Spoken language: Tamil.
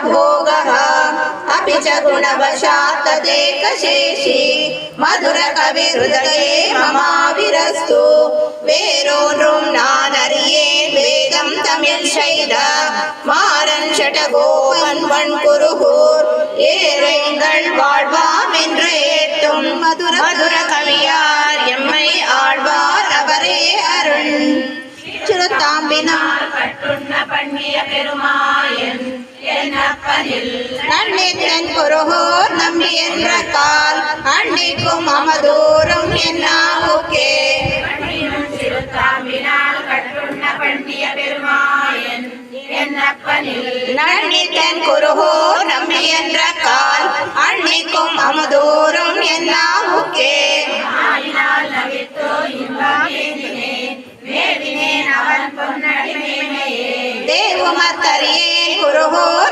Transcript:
भोगः अपि च गुणवशात् तदेकशेषी मधुरकविहृदये ममाविरस्तु வேரோ நான் அறியேன் வேதம் தமிழ் செய்த மாறன் சடகோபன் வன்குருகூர் ஏழைகள் வாழ்வாம் என்று ஏத்தும் மதுர கவியார் எம்மை ஆழ்வார் அவரே அருள். சிறுத்தாம்பினால் கட்டுண்ண பண்ணிய பெருமாயன் நன்னித்தன் குருகூர் நம்பி என்ற கால் அன்னிக்கும் அமதூரும் என்னாவுக்கே நன்னித்தன் குருகூர் நம்பி என்ற கால் அன்னிக்கும் அமதூரும் என்னாவுக்கே தேவுமத்தறியேன் குருகூர்